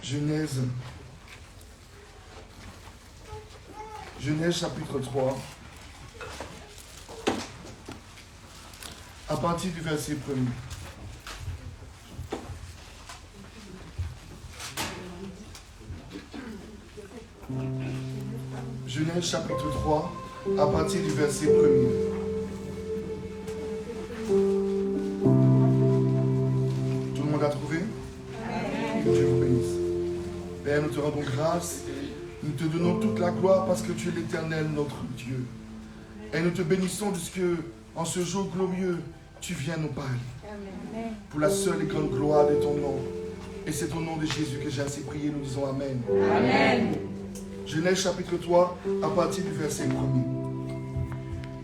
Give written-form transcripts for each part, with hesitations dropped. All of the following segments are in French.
Genèse chapitre 3, à partir du verset 1er. Genèse chapitre 3, à partir du verset 1er. Tout le monde a trouvé? Que Dieu vous bénisse. Père, nous te rendons grâce. Nous te donnons toute la gloire parce que tu es l'Éternel, notre Dieu. Et nous te bénissons de ce que, en ce jour glorieux, tu viens nous parler. Amen. Pour la seule et grande gloire de ton nom. Et c'est au nom de Jésus que j'ai ainsi prié. Nous disons Amen. Amen. Genèse chapitre 3, à partir du verset 1er.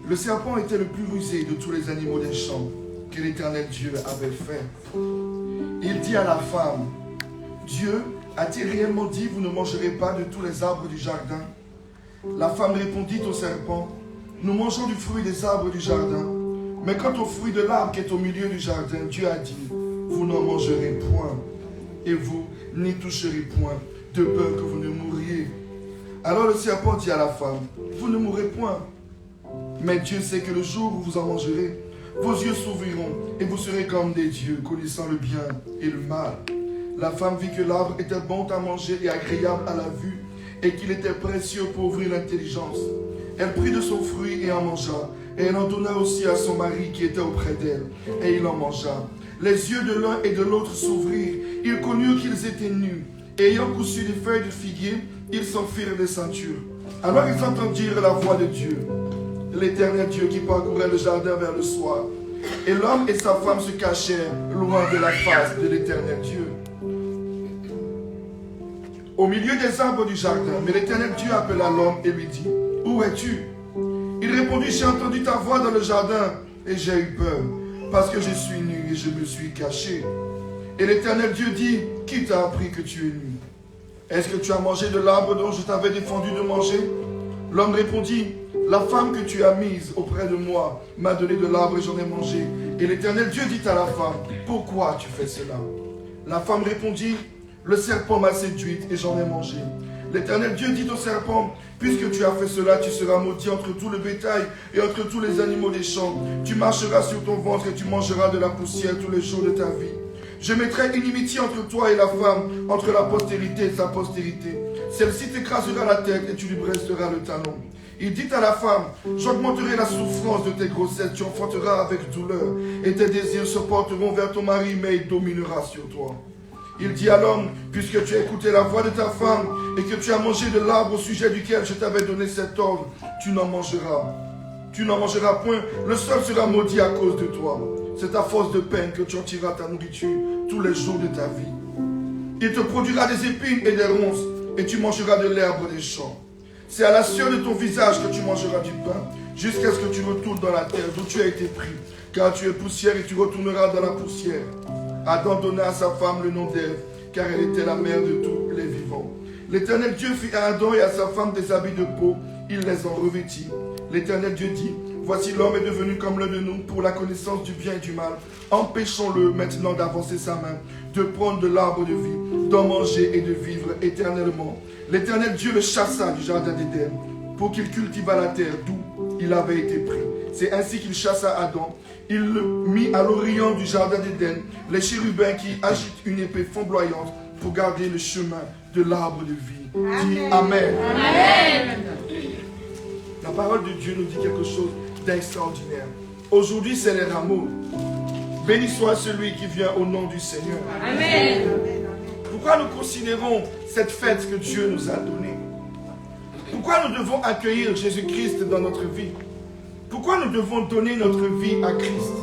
Le serpent était le plus rusé de tous les animaux des champs que l'Éternel Dieu avait fait. Il dit à la femme, Dieu a-t-il réellement dit, vous ne mangerez pas de tous les arbres du jardin? La femme répondit au serpent, nous mangeons du fruit des arbres du jardin. Mais quant au fruit de l'arbre qui est au milieu du jardin, Dieu a dit, vous n'en mangerez point, et vous n'y toucherez point, de peur que vous ne mouriez. Alors le serpent dit à la femme, vous ne mourrez point. Mais Dieu sait que le jour où vous en mangerez, vos yeux s'ouvriront, et vous serez comme des dieux, connaissant le bien et le mal. La femme vit que l'arbre était bon à manger et agréable à la vue, et qu'il était précieux pour ouvrir l'intelligence. Elle prit de son fruit et en mangea, et elle en donna aussi à son mari qui était auprès d'elle, et il en mangea. Les yeux de l'un et de l'autre s'ouvrirent, ils connurent qu'ils étaient nus, et ayant cousu des feuilles de figuier, ils s'en firent des ceintures. Alors ils entendirent la voix de Dieu, l'Éternel Dieu qui parcourait le jardin vers le soir. Et l'homme et sa femme se cachèrent loin de la face de l'Éternel Dieu, au milieu des arbres du jardin. Mais l'Éternel Dieu appela l'homme et lui dit, où es-tu? Il répondit, j'ai entendu ta voix dans le jardin et j'ai eu peur, parce que je suis nu et je me suis caché. Et l'Éternel Dieu dit, qui t'a appris que tu es nu? Est-ce que tu as mangé de l'arbre dont je t'avais défendu de manger? L'homme répondit, la femme que tu as mise auprès de moi m'a donné de l'arbre et j'en ai mangé. Et l'Éternel Dieu dit à la femme, pourquoi tu fais cela? La femme répondit, le serpent m'a séduite et j'en ai mangé. L'Éternel Dieu dit au serpent, puisque tu as fait cela, tu seras maudit entre tout le bétail et entre tous les animaux des champs. Tu marcheras sur ton ventre et tu mangeras de la poussière tous les jours de ta vie. Je mettrai inimitié entre toi et la femme, entre la postérité et sa postérité. Celle-ci t'écrasera la tête et tu lui briseras le talon. Il dit à la femme, j'augmenterai la souffrance de tes grossesses, tu enfanteras avec douleur, et tes désirs se porteront vers ton mari, mais il dominera sur toi. Il dit à l'homme, puisque tu as écouté la voix de ta femme, et que tu as mangé de l'arbre au sujet duquel je t'avais donné cet ordre, tu n'en mangeras. Tu n'en mangeras point, le sol sera maudit à cause de toi. C'est à force de peine que tu en tireras ta nourriture tous les jours de ta vie. Il te produira des épines et des ronces, et tu mangeras de l'herbe des champs. C'est à la sueur de ton visage que tu mangeras du pain, jusqu'à ce que tu retournes dans la terre d'où tu as été pris, car tu es poussière et tu retourneras dans la poussière. Adam donna à sa femme le nom d'Ève, car elle était la mère de tous les vivants. L'Éternel Dieu fit à Adam et à sa femme des habits de peau, il les en revêtit. L'Éternel Dieu dit, voici l'homme est devenu comme l'un de nous pour la connaissance du bien et du mal. Empêchons-le maintenant d'avancer sa main, de prendre de l'arbre de vie, d'en manger et de vivre éternellement. L'Éternel Dieu le chassa du jardin d'Éden pour qu'il cultivât la terre d'où il avait été pris. C'est ainsi qu'il chassa Adam. Il le mit à l'orient du jardin d'Éden, les chérubins qui agitent une épée flamboyante pour garder le chemin de l'arbre de vie. Dis Amen. Amen. La parole de Dieu nous dit quelque chose d'extraordinaire. Aujourd'hui, c'est les rameaux. Béni soit celui qui vient au nom du Seigneur. Amen. Pourquoi nous considérons cette fête que Dieu nous a donnée? Pourquoi nous devons accueillir Jésus-Christ dans notre vie? Pourquoi nous devons donner notre vie à Christ?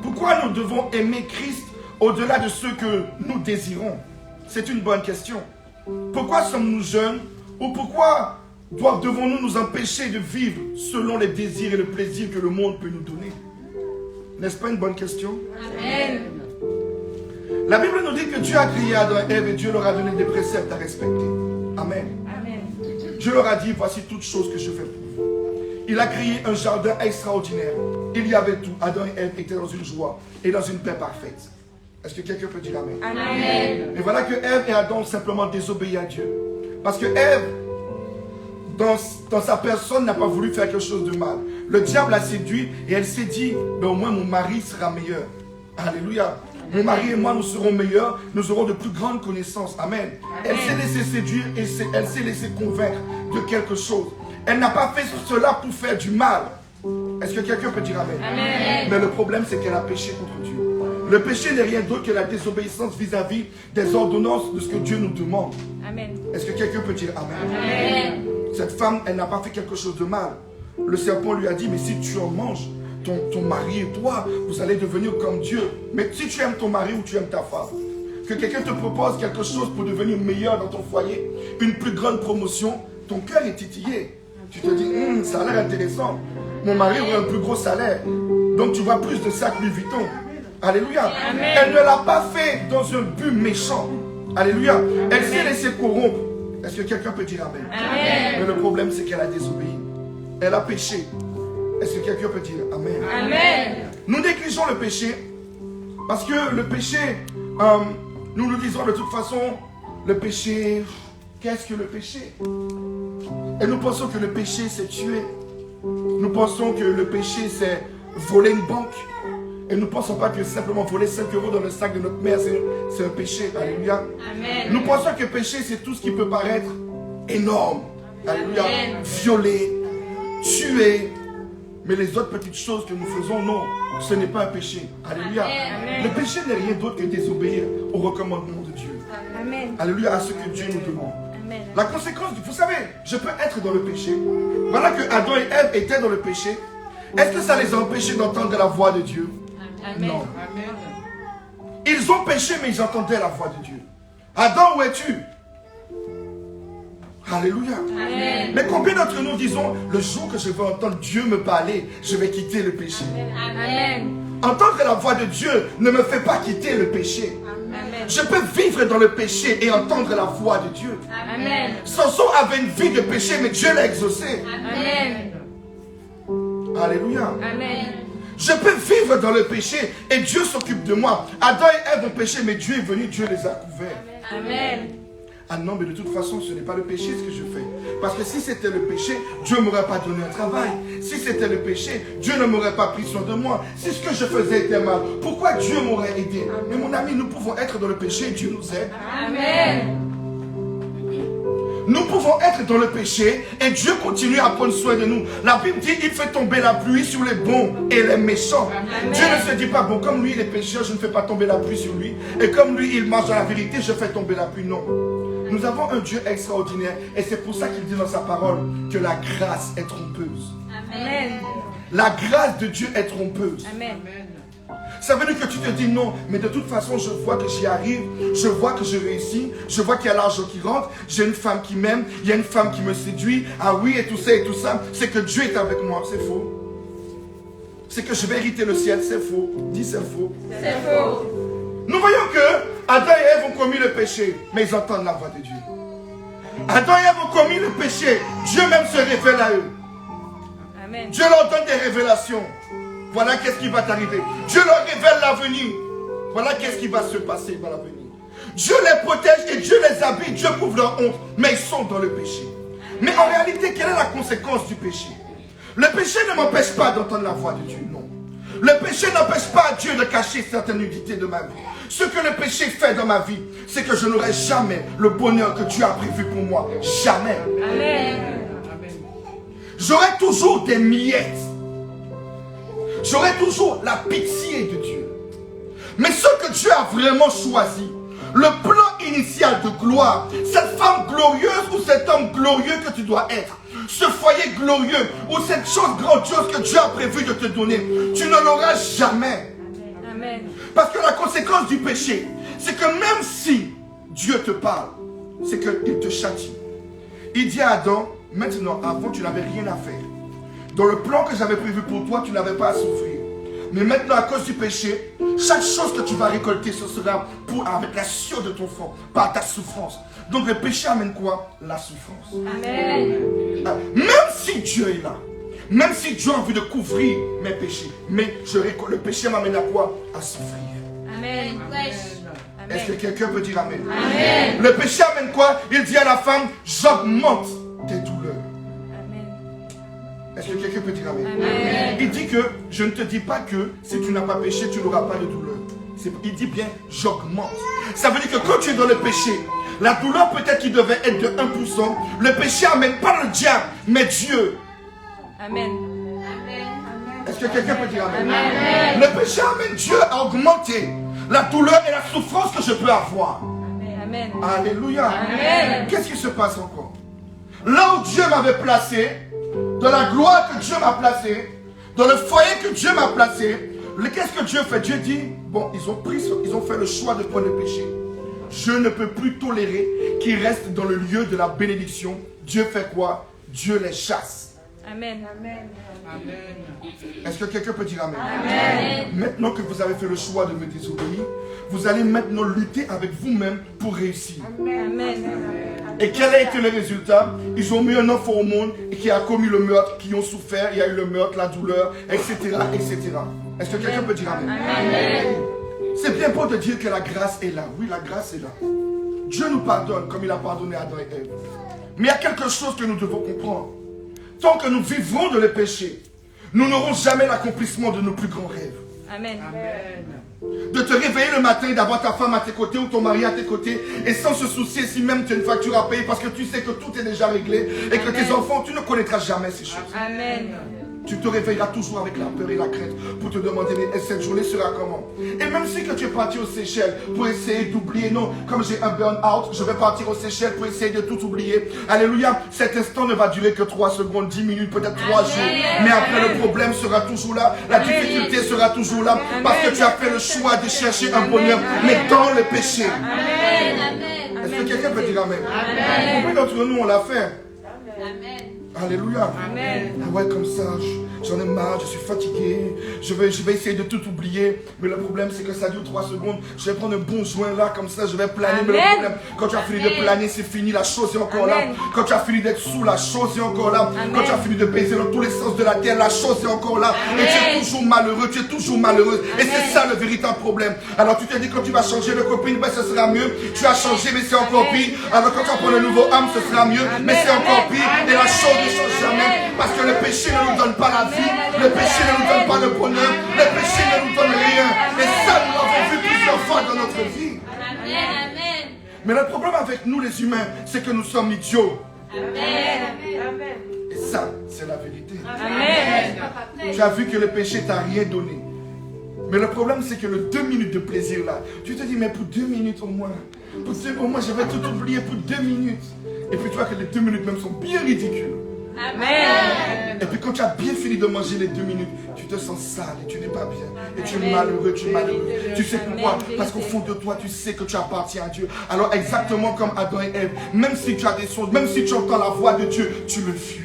Pourquoi nous devons aimer Christ au-delà de ce que nous désirons? C'est une bonne question. Pourquoi sommes-nous jeunes? Ou pourquoi devons-nous nous empêcher de vivre selon les désirs et le plaisir que le monde peut nous donner? N'est-ce pas une bonne question? Amen. La Bible nous dit que Dieu a créé Adam et Ève et Dieu leur a donné des préceptes à respecter. Amen. Amen. Dieu leur a dit, voici toutes choses que je fais pour vous. Il a créé un jardin extraordinaire. Il y avait tout. Adam et Ève étaient dans une joie et dans une paix parfaite. Est-ce que quelqu'un peut dire Amen? Amen. Et voilà que Ève et Adam ont simplement désobéi à Dieu. Parce que Ève, dans sa personne, n'a pas voulu faire quelque chose de mal. Le diable l'a séduit et elle s'est dit, ben, au moins mon mari sera meilleur. Alléluia. Mon mari et moi, nous serons meilleurs, nous aurons de plus grandes connaissances. Amen. Elle s'est laissée séduire et elle s'est laissée convaincre de quelque chose. Elle n'a pas fait cela pour faire du mal. Est-ce que quelqu'un peut dire Amen? Amen. Mais le problème, c'est qu'elle a péché contre Dieu. Le péché n'est rien d'autre que la désobéissance vis-à-vis des ordonnances de ce que Dieu nous demande. Amen. Est-ce que quelqu'un peut dire Amen? Amen. Cette femme, elle n'a pas fait quelque chose de mal. Le serpent lui a dit, mais si tu en manges, ton mari et toi, vous allez devenir comme Dieu. Mais si tu aimes ton mari ou tu aimes ta femme, que quelqu'un te propose quelque chose pour devenir meilleur dans ton foyer, une plus grande promotion, ton cœur est titillé. Tu te dis, ça a l'air intéressant. Mon mari aura un plus gros salaire. Donc tu vois plus de sacs Louis Vuitton. Alléluia. Amen. Elle ne l'a pas fait dans un but méchant. Alléluia. Elle s'est laissée corrompre. Est-ce que quelqu'un peut dire Amen? Amen. Mais le problème, c'est qu'elle a désobéi. Elle a péché. Est-ce que quelqu'un peut dire Amen? Amen. Nous négligeons le péché parce que le péché, nous nous disons de toute façon, le péché, qu'est-ce que le péché? Et nous pensons que le péché, c'est tuer. Nous pensons que le péché, c'est voler une banque. Et nous ne pensons pas que simplement voler 5 € dans le sac de notre mère, c'est un péché. Alléluia. Amen. Nous pensons que péché, c'est tout ce qui peut paraître énorme. Alléluia. Amen. Violer, tuer. Mais les autres petites choses que nous faisons, non, ce n'est pas un péché. Alléluia. Amen. Le péché n'est rien d'autre que désobéir au recommandement de Dieu. Amen. Alléluia, à ce que Dieu nous demande. Amen. La conséquence, vous savez, je peux être dans le péché. Voilà que Adam et Ève étaient dans le péché. Est-ce que ça les a empêchés d'entendre la voix de Dieu? Amen. Non. Ils ont péché, mais ils entendaient la voix de Dieu. Adam, où es-tu? Alléluia. Amen. Mais combien d'entre nous disons, le jour que je vais entendre Dieu me parler, je vais quitter le péché? Amen. Entendre la voix de Dieu ne me fait pas quitter le péché. Amen. Je peux vivre dans le péché et entendre la voix de Dieu. Amen. Samson avait une vie de péché, mais Dieu l'a exaucé. Amen. Alléluia. Amen. Je peux vivre dans le péché et Dieu s'occupe de moi. Adam et Ève ont péché, mais Dieu est venu, Dieu les a couverts. Amen. Ah non, mais de toute façon, ce n'est pas le péché ce que je fais. Parce que si c'était le péché, Dieu ne m'aurait pas donné un travail. Si c'était le péché, Dieu ne m'aurait pas pris soin de moi. Si ce que je faisais était mal, pourquoi Dieu m'aurait aidé? Mais mon ami, nous pouvons être dans le péché, Dieu nous aide. Amen. Nous pouvons être dans le péché et Dieu continue à prendre soin de nous. La Bible dit, il fait tomber la pluie sur les bons et les méchants. Amen. Dieu ne se dit pas, bon, comme lui il est pécheur, je ne fais pas tomber la pluie sur lui. Et comme lui il marche dans la vérité, je fais tomber la pluie. Non. Nous avons un Dieu extraordinaire et c'est pour ça qu'il dit dans sa parole que la grâce est trompeuse. Amen. La grâce de Dieu est trompeuse. Amen. Ça veut dire que tu te dis non, mais de toute façon, je vois que j'y arrive, je vois que je réussis, je vois qu'il y a l'argent qui rentre, j'ai une femme qui m'aime, il y a une femme qui me séduit, ah oui, et tout ça, c'est que Dieu est avec moi, c'est faux. C'est que je vais hériter le ciel, c'est faux. Dis c'est faux. C'est faux. Nous voyons que Adam et Ève ont commis le péché, mais ils entendent la voix de Dieu. Adam et Ève ont commis le péché, Dieu même se révèle à eux. Amen. Dieu leur donne des révélations. Voilà qu'est-ce qui va t'arriver. Dieu leur révèle l'avenir. Voilà qu'est-ce qui va se passer dans l'avenir. Dieu les protège et Dieu les habille. Dieu couvre leur honte. Mais ils sont dans le péché. Mais en réalité, quelle est la conséquence du péché? Le péché ne m'empêche pas d'entendre la voix de Dieu. Non. Le péché n'empêche pas Dieu de cacher certaines nudités de ma vie. Ce que le péché fait dans ma vie, c'est que je n'aurai jamais le bonheur que Dieu a prévu pour moi. Jamais. Amen. J'aurai toujours des miettes. J'aurai toujours la pitié de Dieu. Mais ce que Dieu a vraiment choisi, le plan initial de gloire, cette femme glorieuse ou cet homme glorieux que tu dois être, ce foyer glorieux ou cette chose grandiose que Dieu a prévu de te donner, tu ne l'auras jamais. Amen. Parce que la conséquence du péché, c'est que même si Dieu te parle, c'est qu'il te châtie. Il dit à Adam, maintenant, avant tu n'avais rien à faire. Dans le plan que j'avais prévu pour toi, tu n'avais pas à souffrir. Mais maintenant, à cause du péché, chaque chose que tu vas récolter, ce sera avec la sueur de ton front, par ta souffrance. Donc le péché amène quoi? La souffrance. Amen. Même si Dieu est là, même si Dieu a envie de couvrir mes péchés, mais le péché m'amène à quoi? À souffrir. Amen. Est-ce que quelqu'un peut dire Amen? Amen. Le péché amène quoi? Il dit à la femme, j'augmente tes douleurs. Amen. Est-ce que quelqu'un peut dire Amen? Amen. Il dit que je ne te dis pas que si tu n'as pas péché, tu n'auras pas de douleur. Il dit bien, j'augmente. Ça veut dire que quand tu es dans le péché, la douleur peut-être qui devait être de 1%, le péché amène pas le diable, mais Dieu. Amen. Est-ce que quelqu'un peut dire Amen? Amen. Le péché amène Dieu à augmenter la douleur et la souffrance que je peux avoir. Amen. Alléluia. Amen. Qu'est-ce qui se passe encore? Là où Dieu m'avait placé, dans la gloire que Dieu m'a placé, dans le foyer que Dieu m'a placé, qu'est-ce que Dieu fait? Dieu dit, bon, ils ont fait le choix de prendre le péché. Je ne peux plus tolérer qu'ils restent dans le lieu de la bénédiction. Dieu fait quoi? Dieu les chasse. Amen. Est-ce que quelqu'un peut dire Amen? Amen. Maintenant que vous avez fait le choix de me désobéir, vous allez maintenant lutter avec vous-même pour réussir. Amen. Et quel a été le résultat? Ils ont mis un enfant au monde et qui a commis le meurtre, qui ont souffert, il y a eu le meurtre, la douleur, etc. etc. Est-ce que quelqu'un peut dire Amen? Amen. C'est bien beau de dire que la grâce est là. Oui, la grâce est là. Dieu nous pardonne comme il a pardonné Adam et Ève. Mais il y a quelque chose que nous devons comprendre. Tant que nous vivrons dans le péché, nous n'aurons jamais l'accomplissement de nos plus grands rêves. Amen. De te réveiller le matin et d'avoir ta femme à tes côtés ou ton mari à tes côtés et sans se soucier si même tu as une facture à payer parce que tu sais que tout est déjà réglé et que tes enfants, tu ne connaîtras jamais ces choses. Amen. Tu te réveilleras toujours avec la peur et la crainte pour te demander mais cette journée sera comment? Et même si que tu es parti aux Seychelles pour essayer d'oublier, non, comme j'ai un burn-out, je vais partir aux Seychelles pour essayer de tout oublier. Alléluia, cet instant ne va durer que 3 secondes, 10 minutes, peut-être 3 jours. Mais après le problème sera toujours là, la difficulté sera toujours là parce que tu as fait le choix de chercher un bonheur, mais dans le péché. Amen. Est-ce que quelqu'un peut dire Amen? Combien d'entre nous on l'a fait? Alléluia. Amen. Ah ouais, comme ça, j'en ai marre, je suis fatigué, je vais essayer de tout oublier. Mais le problème, c'est que ça dure 3 secondes. Je vais prendre un bon joint là, comme ça, je vais planer. Amen. Mais le problème, quand tu as fini de planer, c'est fini, la chose est encore là. Amen. Quand tu as fini d'être sous, la chose est encore là. Amen. Quand tu as fini de baiser dans tous les sens de la terre, la chose est encore là. Et tu es toujours malheureux, tu es toujours malheureuse. Et c'est ça le véritable problème. Alors tu te dis, quand tu vas changer de copine, ben ce sera mieux. Tu as changé, mais c'est encore pire. Alors quand tu vas prendre un nouveau âme, ce sera mieux. Mais c'est encore pire. Et la chose ne change jamais. Parce que le péché ne nous donne pas la vie, le péché ne nous donne pas le bonheur, le péché ne nous donne rien. Et ça, nous l'avons vu plusieurs fois dans notre vie. Amen. Mais le problème avec nous les humains, c'est que nous sommes idiots. Amen. Et ça, c'est la vérité. Amen. Tu as vu que le péché t'a rien donné. Mais le problème, c'est que le 2 minutes de plaisir là, tu te dis, mais pour 2 minutes au moins, au moins je vais tout oublier pour 2 minutes. Et puis tu vois que les 2 minutes même sont bien ridicules. Amen. Et puis quand tu as bien fini de manger les 2 minutes, tu te sens sale et tu n'es pas bien. Et tu es malheureux, tu es malheureux. Tu sais pourquoi? Parce qu'au fond de toi, tu sais que tu appartiens à Dieu. Alors exactement comme Adam et Ève, même si tu as des choses, même si tu entends la voix de Dieu, tu le fuis.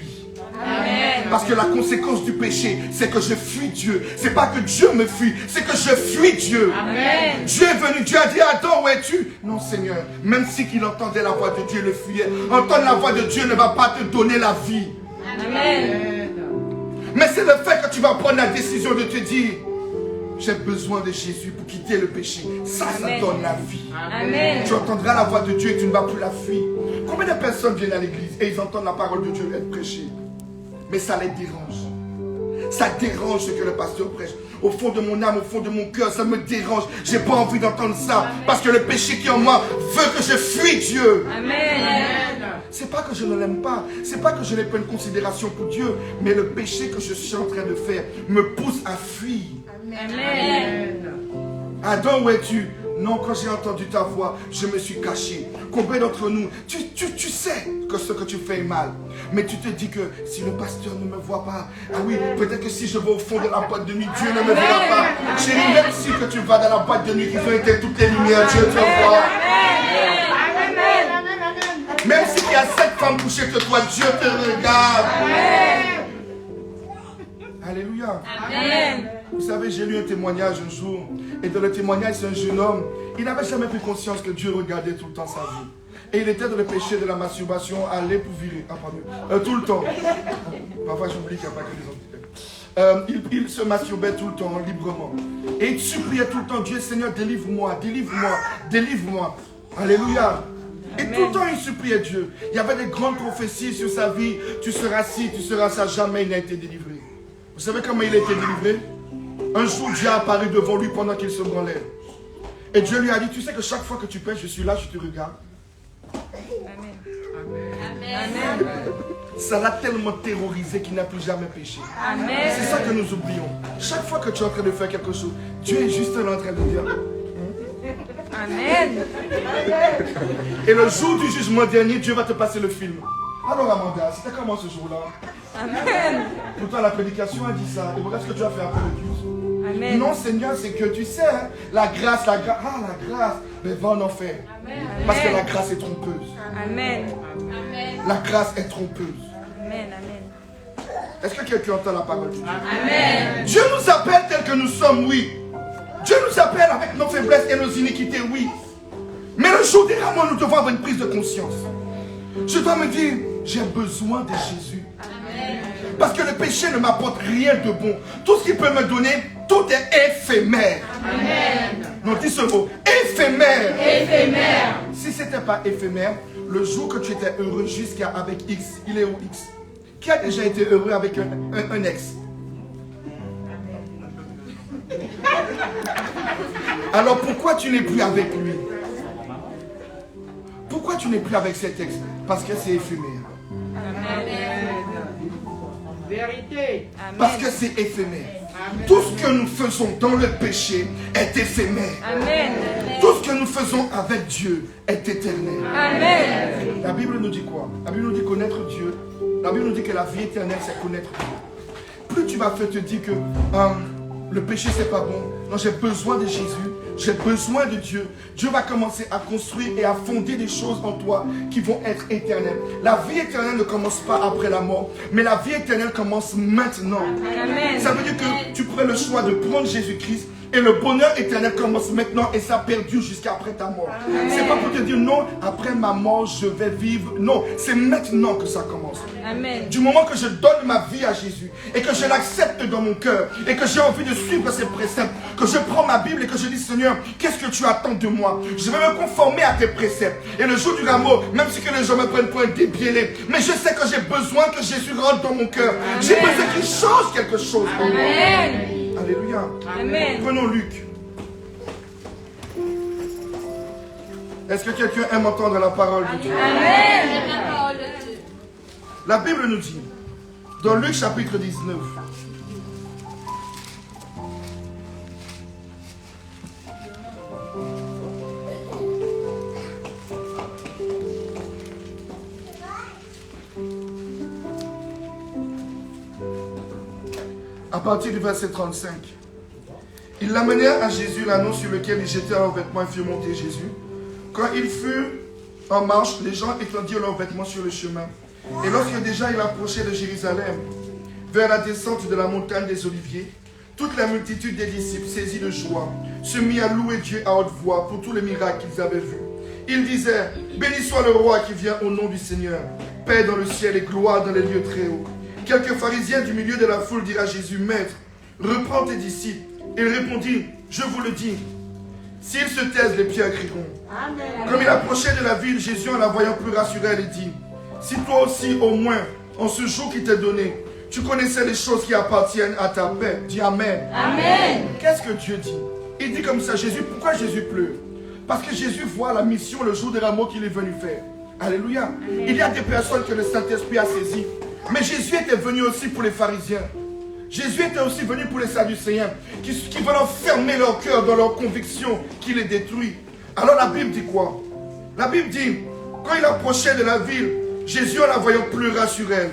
Amen. Parce que la conséquence du péché, c'est que je fuis Dieu. C'est pas que Dieu me fuit, c'est que je fuis Dieu. Amen. Dieu est venu, Dieu a dit, Adam, où es-tu? Non Seigneur, même si qu'il entendait la voix de Dieu, il le fuyait. Entendre la voix de Dieu ne va pas te donner la vie. Amen. Mais c'est le fait que tu vas prendre la décision de te dire, j'ai besoin de Jésus pour quitter le péché. Ça Amen. donne la vie. Amen. Tu entendras la voix de Dieu et tu ne vas plus la fuir. Combien de personnes viennent à l'église et ils entendent la parole de Dieu être prêchée, mais ça les dérange. Ça dérange ce que le pasteur prêche. Au fond de mon âme, au fond de mon cœur, ça me dérange. J'ai pas envie d'entendre ça. Parce que le péché qui est en moi veut que je fuis Dieu. Amen. C'est pas que je ne l'aime pas. C'est pas que je n'ai pas une considération pour Dieu. Mais le péché que je suis en train de faire me pousse à fuir. Amen. Adam, où es-tu? Non, quand j'ai entendu ta voix, je me suis caché. Combien d'entre nous, tu sais que ce que tu fais est mal. Mais tu te dis que si le pasteur ne me voit pas, ah oui, peut-être que si je vais au fond de la boîte de nuit, Dieu ne me verra pas. Chérie, même si que tu vas dans la boîte de nuit, qu'ils ont éteint toutes les lumières, Dieu te voit. Même s'il y a 7 femmes couchées que toi, Dieu te regarde. Alléluia. Amen. Vous savez, j'ai lu un témoignage un jour. Et dans le témoignage, c'est un jeune homme. Il n'avait jamais pris conscience que Dieu regardait tout le temps sa vie. Et il était dans le péché de la masturbation, aller pour virer. Ah, pardon. Tout le temps. Parfois, j'oublie qu'il n'y a pas que les hommes. il se masturbait tout le temps, librement. Et il suppliait tout le temps, Dieu Seigneur, délivre-moi, délivre-moi, délivre-moi. Alléluia. Et tout le temps, il suppliait Dieu. Il y avait des grandes prophéties sur sa vie. Tu seras ci, tu seras ça. Jamais il n'a été délivré. Vous savez comment il a été délivré? Un jour, Dieu a apparu devant lui pendant qu'il se branlait. Et Dieu lui a dit, tu sais que chaque fois que tu pèches, je suis là, je te regarde. Amen. Ça l'a tellement terrorisé qu'il n'a plus jamais péché. Amen. C'est ça que nous oublions. Chaque fois que tu es en train de faire quelque chose, Dieu est juste là en train de dire. Amen. Et le jour du jugement dernier, Dieu va te passer le film. Alors Amanda, c'était comment ce jour-là? Amen. Pourtant la prédication a dit ça. Et regarde ce que tu as fait après le culte. Amen. Non Seigneur, c'est que tu sais, hein, la grâce, la grâce, mais va en enfer. Parce que la grâce est trompeuse. Amen. La grâce est trompeuse. Amen. Amen. Est-ce que quelqu'un entend la parole de Dieu? Amen. Dieu nous appelle tel que nous sommes, oui. Dieu nous appelle avec nos faiblesses et nos iniquités, oui. Mais le jour des rameaux, nous devons avoir une prise de conscience. Je dois me dire, j'ai besoin de Jésus. Amen. Parce que le péché ne m'apporte rien de bon. Tout ce qu'il peut me donner, tout est éphémère. Amen. Non, dis ce mot, éphémère. Éphémère. Si ce n'était pas éphémère, le jour que tu étais heureux jusqu'à avec X, il est où X? Qui a déjà été heureux avec un ex? Alors pourquoi tu n'es plus avec lui? Pourquoi tu n'es plus avec cet ex? Parce que c'est éphémère. Vérité. Parce que c'est éphémère. Tout ce que nous faisons dans le péché est éphémère. Amen. Tout ce que nous faisons avec Dieu est éternel. Amen. La Bible nous dit quoi? La Bible nous dit connaître Dieu. La Bible nous dit que la vie éternelle, c'est connaître Dieu. Plus tu vas faire te dire que le péché, c'est pas bon. Non, j'ai besoin de Jésus. J'ai besoin de Dieu. Dieu va commencer à construire et à fonder des choses en toi qui vont être éternelles. La vie éternelle ne commence pas après la mort, mais la vie éternelle commence maintenant. Amen. Ça veut dire que tu prends le choix de prendre Jésus-Christ et le bonheur éternel commence maintenant et ça perdure jusqu'à après ta mort. C'est pas pour te dire non, après ma mort je vais vivre. Non, c'est maintenant que ça commence. Amen. Du moment que je donne ma vie à Jésus et que je l'accepte dans mon cœur et que j'ai envie de suivre ses préceptes, que je prends ma Bible et que je dis Seigneur, qu'est-ce que tu attends de moi? Je vais me conformer à tes préceptes. Et le jour du rameau, même si que les gens me prennent pour un débiélé, mais je sais que j'ai besoin que Jésus rentre dans mon cœur. J'ai besoin qu'il change quelque chose en moi. Amen. Alléluia. Amen. Prenons Luc. Est-ce que quelqu'un aime entendre la parole de Dieu? Amen. La Bible nous dit, dans Luc chapitre 19, à partir du verset 35. Ils l'amenèrent à Jésus, l'anneau sur lequel ils jetaient leurs vêtements et firent monter Jésus. Quand il fut en marche, les gens étendirent leurs vêtements sur le chemin. Et lorsque déjà il approchait de Jérusalem, vers la descente de la montagne des Oliviers, toute la multitude des disciples, saisis de joie, se mit à louer Dieu à haute voix pour tous les miracles qu'ils avaient vus. Ils disaient, béni soit le roi qui vient au nom du Seigneur, paix dans le ciel et gloire dans les lieux très hauts. Quelques pharisiens du milieu de la foule dirent à Jésus, Maître, reprends tes disciples. Et il répondit, je vous le dis, s'ils se taisent, les pierres crieront. Amen. Comme il approchait de la ville, Jésus, en la voyant plus rassuré, lui dit, si toi aussi, au moins, en ce jour qui t'est donné, tu connaissais les choses qui appartiennent à ta paix. Dis Amen. Amen. Qu'est-ce que Dieu dit? Il dit comme ça, Jésus, pourquoi Jésus pleure? Parce que Jésus voit la mission, le jour des rameaux qu'il est venu faire. Alléluia. Amen. Il y a des personnes que le Saint-Esprit a saisies. Mais Jésus était venu aussi pour les pharisiens. Jésus était aussi venu pour les Sadducéens qui veulent enfermer leur cœur dans leurs convictions qui les détruit. Alors la Bible dit quoi? La Bible dit, quand il approchait de la ville, Jésus en la voyant pleurer sur elle.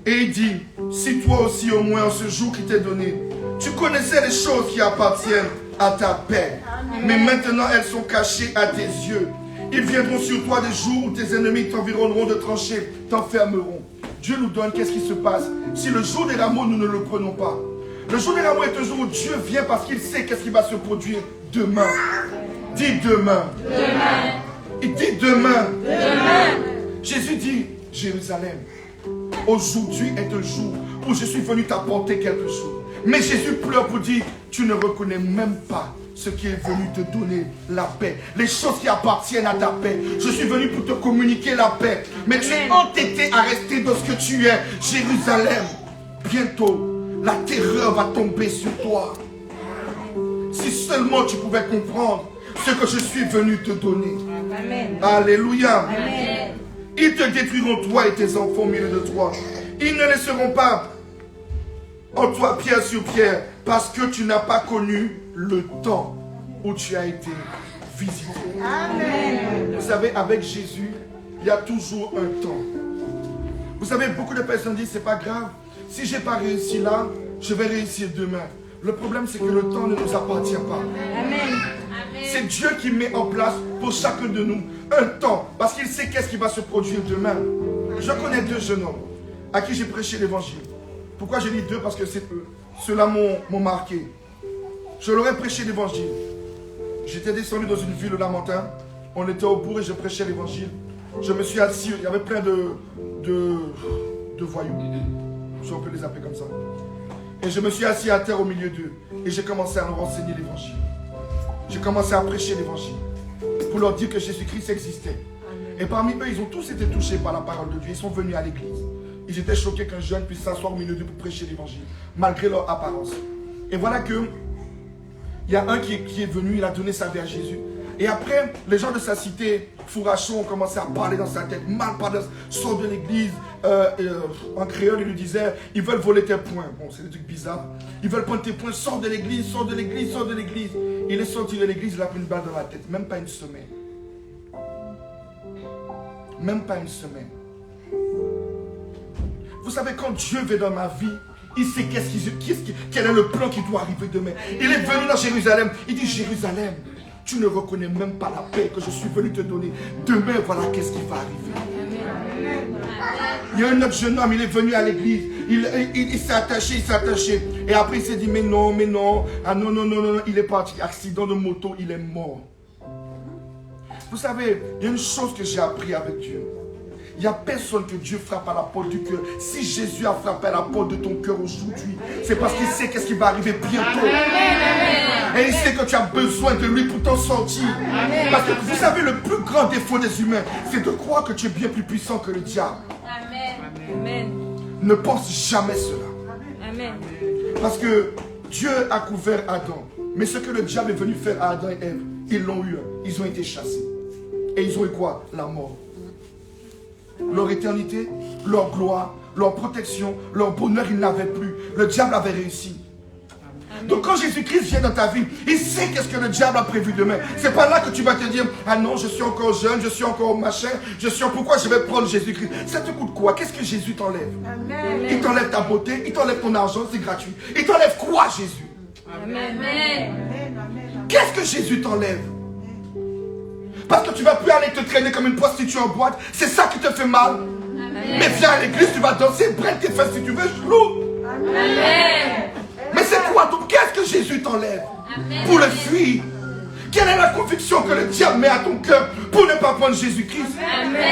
Et il dit, si toi aussi au moins en ce jour qui t'est donné, tu connaissais les choses qui appartiennent à ta paix. Mais maintenant elles sont cachées à tes yeux. Ils viendront sur toi des jours où tes ennemis t'environneront de tranchées, t'enfermeront. Dieu nous donne, qu'est-ce qui se passe si le jour des rameaux, nous ne le prenons pas? Le jour des rameaux est un jour où Dieu vient parce qu'il sait qu'est-ce qui va se produire demain. Dis demain. Demain. Il dit demain. Demain. Jésus dit, Jérusalem, aujourd'hui est un jour où je suis venu t'apporter quelque chose. Mais Jésus pleure pour dire, tu ne reconnais même pas ce qui est venu te donner la paix. Les choses qui appartiennent à ta paix. Je suis venu pour te communiquer la paix. Mais tu es entêté à rester dans ce que tu es. Jérusalem, bientôt, la terreur va tomber sur toi. Si seulement tu pouvais comprendre ce que je suis venu te donner. Amen. Alléluia. Amen. Ils te détruiront, toi et tes enfants au milieu de toi. Ils ne laisseront pas en toi pierre sur pierre, parce que tu n'as pas connu le temps où tu as été visité. Amen. Vous savez, avec Jésus, il y a toujours un temps. Vous savez, beaucoup de personnes disent, c'est pas grave. Si je n'ai pas réussi là, je vais réussir demain. Le problème, c'est que le temps ne nous appartient pas. Amen. C'est Dieu qui met en place pour chacun de nous un temps. Parce qu'il sait qu'est-ce qui va se produire demain. Je connais 2 jeunes hommes à qui j'ai prêché l'évangile. Pourquoi je dis 2? Parce que c'est eux. Ceux-là m'ont marqué. Je leur ai prêché l'évangile. J'étais descendu dans une ville au Lamentin. On était au bourg et je prêchais l'évangile. Je me suis assis. Il y avait plein de voyous. Si on peut les appeler comme ça. Et je me suis assis à terre au milieu d'eux. Et j'ai commencé à leur enseigner l'évangile. J'ai commencé à prêcher l'évangile. Pour leur dire que Jésus-Christ existait. Et parmi eux, ils ont tous été touchés par la parole de Dieu. Ils sont venus à l'église. Ils étaient choqués qu'un jeune puisse s'asseoir au milieu d'eux pour prêcher l'évangile. Malgré leur apparence. Et voilà que il y a un qui est venu, il a donné sa vie à Jésus. Et après, les gens de sa cité, Fourachon, ont commencé à parler dans sa tête. Mal parler, sort de l'église. En créole, ils lui disaient, ils veulent voler tes points. Bon, c'est des trucs bizarres. Ils veulent prendre tes points, sors de l'église, sors de l'église, sors de l'église. Il est sorti de l'église, il a pris une balle dans la tête. Même pas une semaine. Même pas une semaine. Vous savez, quand Dieu vient dans ma vie, il sait quel est le plan qui doit arriver demain. Il est venu dans Jérusalem. Il dit, Jérusalem, tu ne reconnais même pas la paix que je suis venu te donner. Demain, voilà qu'est-ce qui va arriver. Il y a un autre jeune homme, il est venu à l'église. Il s'est attaché. Et après, il s'est dit, mais non. Ah non. Il est parti. Accident de moto, il est mort. Vous savez, il y a une chose que j'ai appris avec Dieu. Il n'y a personne que Dieu frappe à la porte du cœur. Si Jésus a frappé à la porte de ton cœur aujourd'hui, c'est parce qu'il sait qu'est-ce qui va arriver bientôt. Et il sait que tu as besoin de lui pour t'en sortir. Parce que vous savez, le plus grand défaut des humains, c'est de croire que tu es bien plus puissant que le diable. Amen. Ne pense jamais cela. Amen. Parce que Dieu a couvert Adam. Mais ce que le diable est venu faire à Adam et Ève, ils l'ont eu. Ils ont été chassés. Et ils ont eu quoi? La mort. Leur éternité, leur gloire, leur protection, leur bonheur, ils n'avaient plus. Le diable avait réussi. Amen. Donc quand Jésus-Christ vient dans ta vie, il sait qu'est-ce que le diable a prévu demain. C'est pas là que tu vas te dire, ah non, je suis encore jeune, je suis encore machin, pourquoi je vais prendre Jésus-Christ? Ça te coûte quoi? Qu'est-ce que Jésus t'enlève? Il t'enlève ta beauté, il t'enlève ton argent, c'est gratuit. Il t'enlève quoi, Jésus? Amen. Qu'est-ce que Jésus t'enlève? Parce que tu ne vas plus aller te traîner comme une prostituée en boîte. C'est ça qui te fait mal. Amen. Mais viens à l'église, tu vas danser, brûle tes fesses si tu veux, je loue. Amen. Mais c'est quoi donc? Qu'est-ce que Jésus t'enlève pour le fuir? Quelle est la conviction que le diable met à ton cœur pour ne pas prendre Jésus-Christ?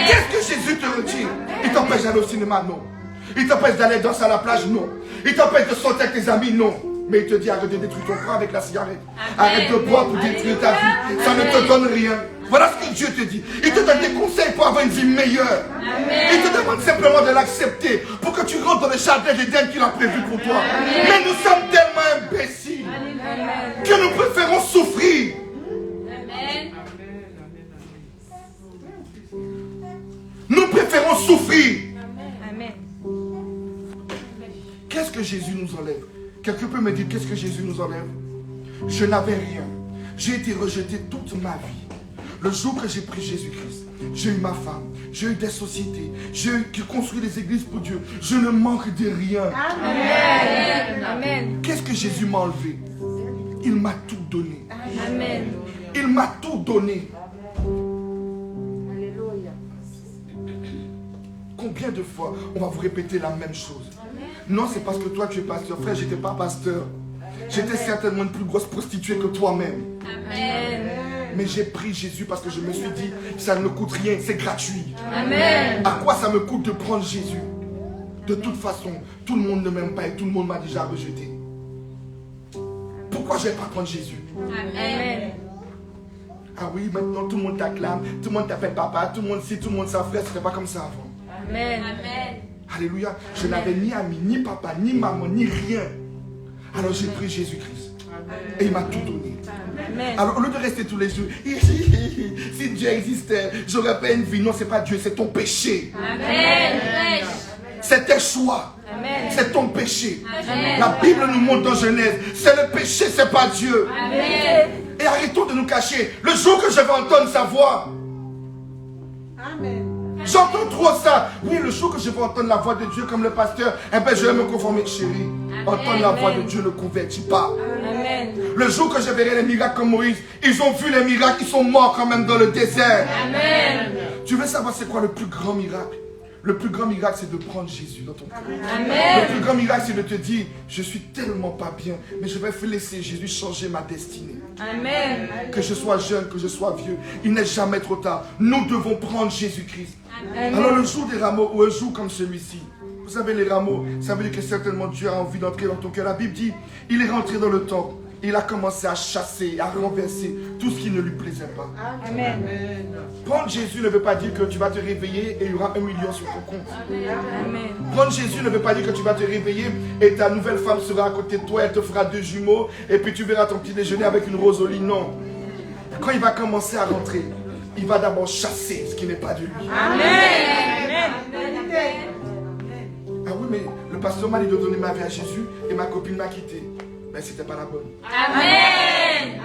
Qu'est-ce que Jésus te retire? Il t'empêche d'aller au cinéma? Non. Il t'empêche d'aller danser à la plage? Non. Il t'empêche de sortir avec tes amis? Non. Mais il te dit, arrête de détruire ton corps avec la cigarette. Arrête de boire pour détruire ta vie. Ça ne te donne rien. Voilà ce que Dieu te dit. Il te donne des conseils pour avoir une vie meilleure. Il te demande simplement de l'accepter pour que tu rentres dans le jardin d'Éden qu'il a prévu pour toi. Mais nous sommes tellement imbéciles que nous préférons souffrir. Nous préférons souffrir. Qu'est-ce que Jésus nous enlève? Quelqu'un peut me dire, qu'est-ce que Jésus nous enlève? Je n'avais rien. J'ai été rejeté toute ma vie. Le jour que j'ai pris Jésus-Christ, j'ai eu ma femme, j'ai eu des sociétés, j'ai construit des églises pour Dieu. Je ne manque de rien. Amen. Amen. Qu'est-ce que Jésus m'a enlevé? Il m'a tout donné. Amen. Il m'a tout donné. Alléluia. Combien de fois on va vous répéter la même chose? Non, c'est parce que toi tu es pasteur. Frère, je n'étais pas pasteur. J'étais certainement une plus grosse prostituée que toi-même. Amen. Mais j'ai pris Jésus parce que je me suis dit, ça ne me coûte rien, c'est gratuit. Amen. À quoi ça me coûte de prendre Jésus? De toute façon, tout le monde ne m'aime pas et tout le monde m'a déjà rejeté. pourquoi je ne vais pas prendre Jésus? Amen. Ah oui, maintenant tout le monde t'acclame, tout le monde t'appelle papa, tout le monde sait, tout le monde s'en frère, c'était pas comme ça avant. Amen. Alléluia. Je n'avais ni ami, ni papa, ni maman, ni rien. Alors j'ai pris Jésus-Christ. Et il m'a tout donné. Amen. Alors au lieu de rester tous les jours, si Dieu existait, j'aurais pas une vie. Non, c'est pas Dieu, c'est ton péché. Amen. C'est tes choix. Amen. C'est ton péché. Amen. La Bible nous montre dans Genèse, c'est le péché, c'est pas Dieu. Amen. Et arrêtons de nous cacher. Le jour que je vais entendre sa voix, j'entends trop ça. Oui, le jour que je vais entendre la voix de Dieu comme le pasteur, eh ben je vais me conformer, chérie. Entendre la voix de Dieu ne convertit pas. Amen. Le jour que je verrai les miracles comme Moïse, ils ont vu les miracles, ils sont morts quand même dans le désert. Amen. Tu veux savoir c'est quoi le plus grand miracle? Le plus grand miracle, c'est de prendre Jésus dans ton cœur. Amen. Le plus grand miracle, c'est de te dire, je suis tellement pas bien, mais je vais laisser Jésus changer ma destinée. Amen. Que je sois jeune, que je sois vieux, il n'est jamais trop tard. Nous devons prendre Jésus-Christ. Amen. Alors le jour des rameaux, ou un jour comme celui-ci, vous savez les rameaux, ça veut dire que certainement Dieu a envie d'entrer dans ton cœur. La Bible dit, il est rentré dans le temple. Il a commencé à chasser, à renverser tout ce qui ne lui plaisait pas. Amen. Prendre Jésus ne veut pas dire que tu vas te réveiller et il y aura 1 million sur ton compte. Amen. Prendre Jésus ne veut pas dire que tu vas te réveiller et ta nouvelle femme sera à côté de toi, elle te fera 2 jumeaux et puis tu verras ton petit déjeuner avec une rose au lit. Non. Quand il va commencer à rentrer, il va d'abord chasser ce qui n'est pas de lui. Amen. Ah oui, mais le pasteur m'a dit de donner ma vie à Jésus et ma copine m'a quitté. Mais c'était pas la bonne. Amen.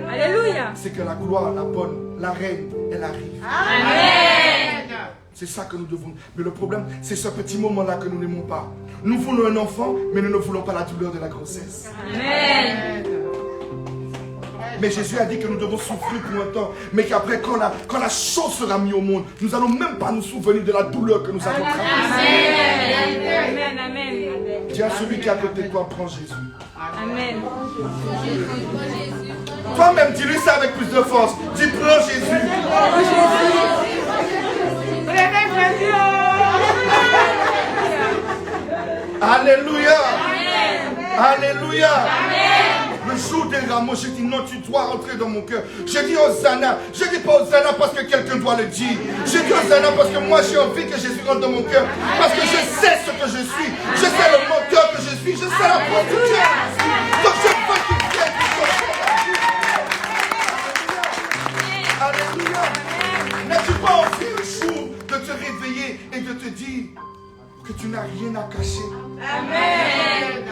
Alléluia. C'est que la gloire, la bonne, la reine, elle arrive. Amen. C'est ça que nous devons. Mais le problème, c'est ce petit moment-là que nous n'aimons pas. Nous voulons un enfant, mais nous ne voulons pas la douleur de la grossesse. Amen. Mais Jésus a dit que nous devons souffrir pour un temps, mais qu'après, quand la chose sera mise au monde, nous n'allons même pas nous souvenir de la douleur que nous avons traversée. Amen. Amen. Dis à celui qui est à côté de toi, prends Jésus. Amen. Toi-même, dis-lui ça avec plus de force. Dis, prends Jésus. Alléluia. Alléluia. Le jour des rameaux, je dis non, tu dois rentrer dans mon cœur. Je dis Hosanna. Je dis pas Hosanna parce que quelqu'un doit le dire. Je dis Hosanna parce que moi j'ai envie que Jésus rentre dans mon cœur. Parce que je sais ce que je suis. Je sais le menteur que je suis. Je sais la prostituée. Donc je veux qu'il vienne. Alléluia. N'as-tu pas envie un jour de te réveiller et de te dire que tu n'as rien à cacher? Amen.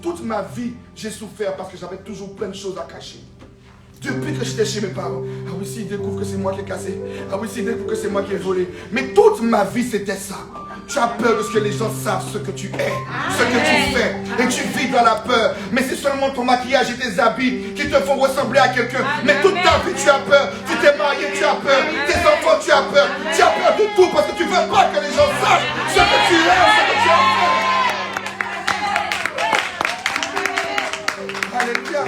Toute ma vie, j'ai souffert parce que j'avais toujours plein de choses à cacher. Depuis que j'étais chez mes parents. Ah oui, s'ils découvrent que c'est moi qui ai cassé. Ah oui, s'ils découvrent que c'est moi qui ai volé. Mais toute ma vie, c'était ça. Tu as peur de ce que les gens savent, ce que tu es, ce que tu fais. Et tu vis dans la peur. Mais c'est seulement ton maquillage et tes habits qui te font ressembler à quelqu'un. Mais toute ta vie, tu as peur. Tu t'es marié, tu as peur. Tes enfants, tu as peur. Tu as peur de tout parce que tu ne veux pas que les gens sachent ce que tu es, ce que tu as fait. Alléluia.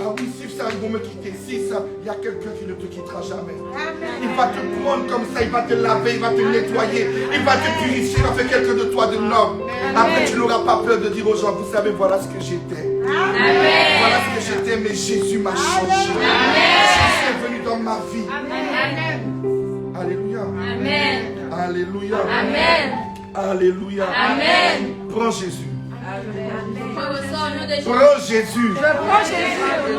Ah oui, si ça, ils vont me quitter. Si ça, il y a quelqu'un qui ne te quittera jamais. Il va te prendre comme ça, il va te laver, il va te nettoyer, il va te purifier, il va faire quelqu'un de toi de noble. Après, tu n'auras pas peur de dire aux gens, vous savez, voilà ce que j'étais. Voilà ce que j'étais, mais Jésus m'a changé. Jésus est venu dans ma vie. Alléluia. Alléluia. Alléluia. Prends Jésus. Prends Jésus.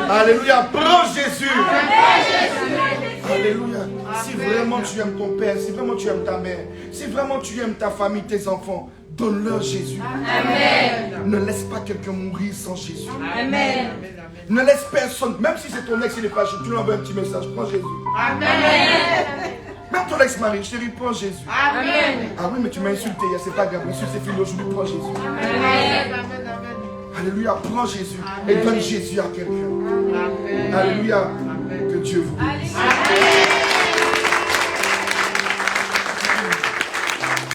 Alléluia. Prends Jésus. Alléluia. Si vraiment tu aimes ton père, si vraiment tu aimes ta mère, si vraiment tu aimes ta famille, tes enfants, donne-leur Jésus. Ne laisse pas quelqu'un mourir sans Jésus. Ne laisse personne, même si c'est ton ex, il est fâché, tu lui envoies un petit message. Prends Jésus. Même ton ex-mari, chérie, prends Jésus. Ah oui, mais tu m'as insulté, c'est pas grave. L'insulte c'est fini aujourd'hui, prends Jésus. Alléluia, prends Jésus et donne Jésus à quelqu'un. Alléluia, que Dieu vous bénisse.